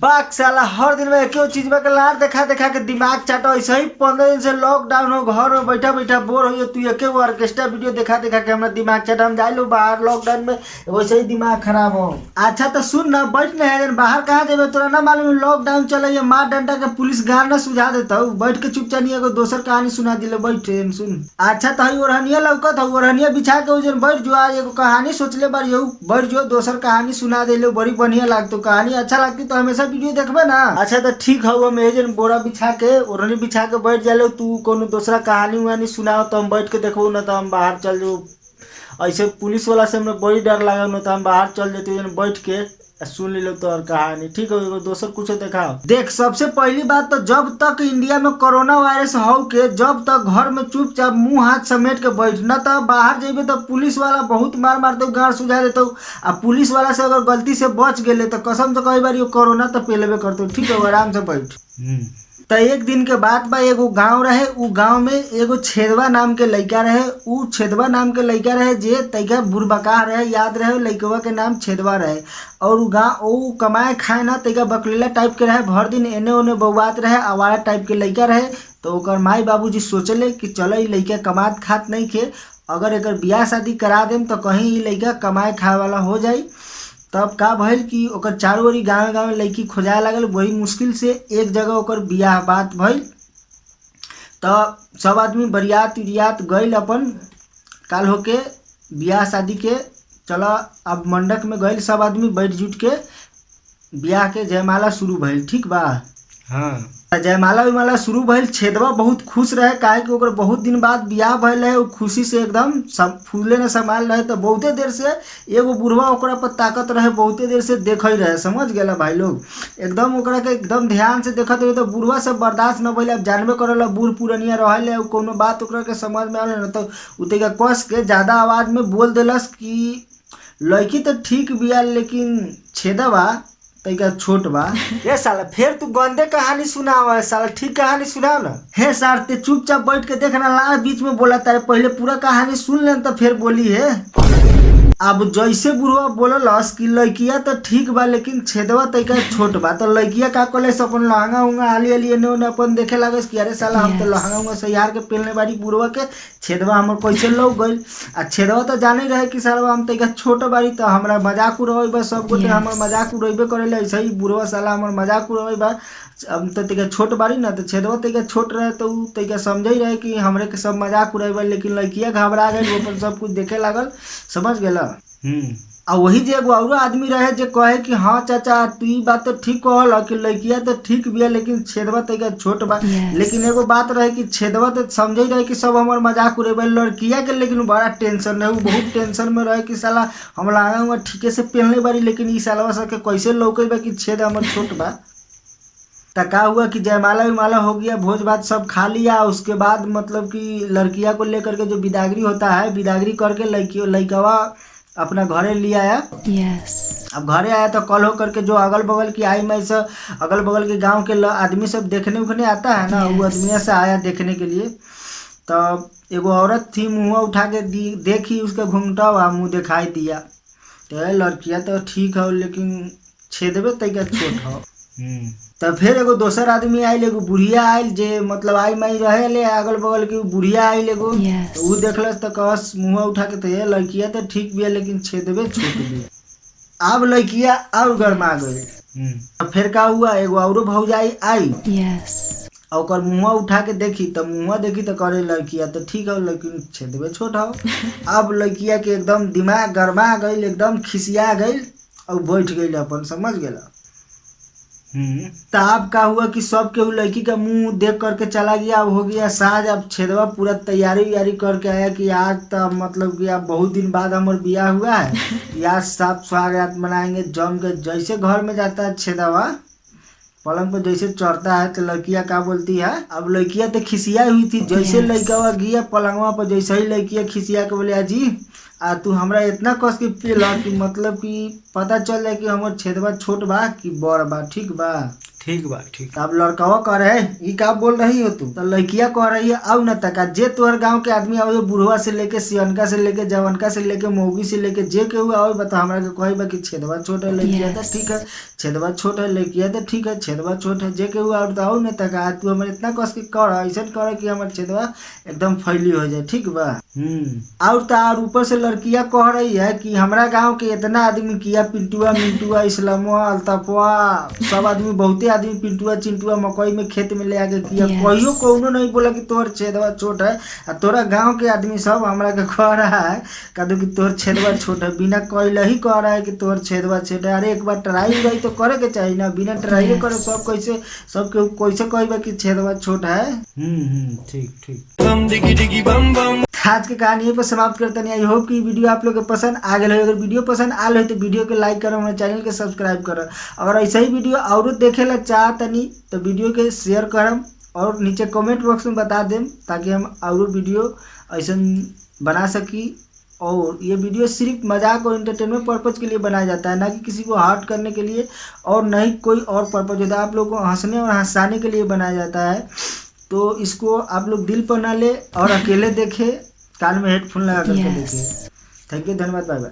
बाक साला हर दिन में क्यों चीज में लार देखा देखा के दिमाग चाटो। ऐसे ही 15 दिन से लॉकडाउन हो, घर में बैठा बैठा बोर हो तू एक ऑर्केस्ट्रा वीडियो देखा देखा के हमरा दिमाग चाटा। हम जाए लो बाहर लॉकडाउन में वैसे ही दिमाग खराब हो। अच्छा तो सुन ना, बैठ ना है बाहर कहाँ जेबे, तोरा ना मालूम लॉकडाउन चले मार डंडा के पुलिस गार ना सुझा देता हूँ। बैठ के चुपचाप नहीं एगो दोसर कहानी सुना दिले बैठ सुन। अच्छा तो ओढ़निया लौकत हो, ओढ़निया बिछा के उजन बैठ जो, आज एगो कहानी सोचले बार यू बैठ जो दोसर कहानी सुना दिले, बड़ी बढ़िया लागतो। कहानी अच्छा लगती तो हमेशा वीडियो देखबे ना। अच्छा तो ठीक है, हम एजन बोरा बिछा के ओढ़नी बिछा के बैठ जालो, तू कोनो दूसरा कहानी उहानी सुनाओ तो हम बैठ के देखो ना, तो हम बाहर चल जाओ। ऐसे पुलिस वाला से हमें बड़ी डर लगा ना, तो हम बाहर चल जाते बैठ के सुन ली लो तो और कहानी। ठीक है, एगो दोसर कुछ दिखाओ। देख सबसे पहली बात तो जब तक इंडिया में कोरोना वायरस हो के जब तक घर में चुपचाप मुंह हाथ समेट के बैठ, न तो बाहर जेबे तो पुलिस वाला बहुत मार मारते गाड़ सुझा देते। आ पुलिस वाला से अगर गलती से बच गए तो कसम से कई बार कोरोना तो पेलेबे करते। ठीक है, आराम से बैठ। तो एक दिन के बाद बा एगो गांव रहे, उ गांव में एगो छेदवा नाम के लड़का रहे। उ छेदवा नाम के लड़का रहे जे तैका बुरबका रहे, याद रहे लड़कवा के नाम छेदवा रहे। और उ गाँव उ कमाए खाए ना तैका बकलीला टाइप के रहे, भर दिन एने ओने बौआत रहे, आवारा टाइप के लड़का रहे। तो ओकर माई बाबूजी सोचले कि चलो ई लड़का कमात खात नहीं खे, अगर एकर बियाह शादी करा देम तो कहीं ई लड़का कमाए खाए वाला हो जाई। तब का भइल कि ओकर चारों ओरी गाँव गाँव लड़की खोजाए लागल, वही मुश्किल से एक जगह ओकर बियाह बात भइल। तब सब आदमी बरियात उरियात गइल अपन काल होके बियाह शादी के। चलो अब मंडप में गइल, सब आदमी बैठ जुट के बियाह के जयमाला शुरू भइल। ठीक बा, हाँ जयमाला उमाला शुरू भइल। छेदवा बहुत खुश रहे, काहे कि ओकर बहुत दिन बाद बियाह भइल है। वो खुशी से एकदम सब फूले न संभाल रहे। तो बहुते देर से एगो बुढ़वा ओकरा पर ताकत रहे, बहुते देर से देख ही रहे, समझ गेला भाई लोग। एकदम ओकरा के एकदम ध्यान से देखत रहे। तो बुढ़वा से बर्दाश्त न भइल। अब जानबे करल बूढ़ पुरनिया रहले, कोनो बात ओकरा के समझ में आवे न तो उतैका कस के ज्यादा आवाज में बोल देलस कि लड़की तो ठीक बिया लेकिन छेदवा तैका छोट बा। हे साला फिर तू गंदे कहानी सुनाव साला, ठीक कहानी सुनाव ना। हे सार ते चुपचाप बैठ के देखना, ला बीच में बोला तारे, पहले पूरा कहानी सुन ले तो फिर बोली है। अब जैसे बुढ़वा बोललस कि लड़किया तो ठीक बा लेकिन छेदवा तैका छोट बा, तो लड़किया का कले अपन लहंगा उंगा आली आली एने ओने अपन देखे लागस कि अरे साला हम तो लहंगा उंगा सैयार के पहनले बाड़ी बुढ़वा के, छेदवा हमर कैसे लौक गइल। आ छेदवा तो जाने रहे कि साला हम तैका छोट बाड़ी, तो हमरा मजाक उड़ावे सब गोटे हमर मजाक उड़ाइबे करेला। ऐसे ही बुढ़वा साला हमर मजाक उड़ावे बा। अब तो तैका छोट बाड़ी ना, तो छेदवा तैका छोट रहे तो उ तैका समझे रहे कि हमरे के सब मजाक उड़ावे, लेकिन लड़किया घबरा गई, वो अपन सब कुछ देखे लागल, समझ गेला। आ वही जे एगो औरो आदमी रहे जे कहे कि हाँ चाचा तू ई बात तो ठीक कहल कि लड़किया तो ठीक बिया लेकिन छेदवा तैका छोट बा। लेकिन एगो बात रहे कि छेदवा तो समझे रहे कि सब हमर मजाक उड़ेबे, लड़किया के लेकिन बड़ा टेंशन है। वो बहुत टेंशन में रहे कि साला हम लहंगा ठीके से पहनले बारी, लेकिन ई सालवा सबके कैसे लौकेबे कि छेद हमर छोट बा। का हुआ कि जयमाला विमाला हो गया, भोज भात सब खा लिया। उसके बाद मतलब कि लड़किया को लेकर के जो बिदागरी होता है, बिदागरी करके लड़कवा अपना घरे ले आया। अब घरे आया तो कल हो करके जो अगल बगल की आई मैं से अगल बगल के गांव के आदमी सब देखने उखने आता है ना, वो आदमी से आया देखने के लिए। तब एगो औरत थी, मुँह उठा के देखी, उसका घूंघटा हुआ मुँह दिखाई दिया। तो लड़किया तो ठीक है लेकिन छेदबे तैका छोट हो। तब फिर एगो दोसर आदमी आयल, एगो बुढ़िया आयल जे मतलब आई माई रहे ले अगल बगल की बुढ़िया आयल एगो। तो उ देखलस तो कहस मुँह उठा के, तो ये लड़किया तो ठीक बिया लेकिन छेदबे छोट बिया। अब लड़किया और गरमा गई। अब फिर का हुआ, एगो औरो भौजाई आई और ओकर मुँह उठा के देखी, तो मुँह देखी तो करे लड़किया तो ठीक है लेकिन छेदबे छोट हो। अब लड़किया के एकदम दिमाग गरमा गई, एकदम खिसिया गई और बैठ गई अपन, समझ गेला। तब का हुआ कि सब के लड़की का मुंह देख करके चला गया। अब हो गया साँझ, अब छेदवा पूरा तैयारी व्यारी करके आया कि आज तब मतलब कि अब बहुत दिन बाद हमारे बियाह हुआ है, आज सब स्वागत मनाएंगे जम के। जैसे घर में जाता है छेदवा, पलंग पर जैसे चढ़ता है तो लड़किया क्या बोलती है, अब लड़किया तो खिसिया हुई थी। जैसे लड़का गया पलंगवा पर, जैसे ही लड़किया खिसिया के बोले अजी आ तू हमरा इतना कस के पेला कि मतलब कि पता चल जाए कि हमर छेदवा छोट बा कि बड़ बा। ठीक बा, ठीक बा ठीक। अब लड़कावा कह रहे ई का बोल रही हो तुम? तो लड़किया कह रही है आओ न तका जे तोहर गांव के आदमी आओ बुढ़वा से लेके सियनका से लेके जवनका से लेके मौगी से लेके जे केहू आओ बता हमरा के कही बा कि छेदवा छोट है लड़किया तो ठीक है, छेदवा छोट है लड़किया तो ठीक है, छेदवा छोट है जे केहू आओ तो आओ न तका तू हमर इतना कस के कर ऐसा कर कि हमर छेदवा एकदम फैली हो जाए ठीक बा। और तो और ऊपर से लड़किया कह रही है कि हमरा गांव के इतना आदमी किया पिंटुआ मिंटुआ इस्लामुआ अल्ताफुआ सब आदमी बहुते आदमी पिंटुआ चिंटुआ मकई में खेत में ले आके किया कहियो कौनो नहीं बोला कि तोहर छेदवा छोट है। और तोरा गांव के आदमी सब हमरा के कह रहा है कहदो कि तोहर छेदवा छोट है, बिना कहले ही कह रहा है कि तोहर छेदवा छोट है। अरे एक बार ट्राई रही तो करे के चाहिए ना, बिना ट्राई करे सब कैसे सब के कैसे कहबा कि छेदवा छोट है। ठीक ठीक। आज के कहानी यहीं पर समाप्त करते हैं। आई होप कि वीडियो आप लोग के पसंद आ गए। अगर वीडियो पसंद आल हो तो वीडियो के लाइक करो, हमारे चैनल के सब्सक्राइब करो। अगर ऐसा ही वीडियो और देखे ला चाहतनी तो वीडियो के शेयर करम और नीचे कमेंट बॉक्स में बता देम ताकि हम और वीडियो ऐसा बना सकी। और ये वीडियो सिर्फ मजाक और इंटरटेनमेंट पर्पज़ के लिए बनाया जाता है, ना कि किसी को हर्ट करने के लिए और न ही कोई और पर्पज़ होता है। आप लोगों को हंसने और हंसाने के लिए बनाया जाता है, तो इसको आप लोग दिल पर ना ले और अकेले देखें, कान में हेडफोन लगा करके देखें। थैंक यू, धन्यवाद, बाय बाय।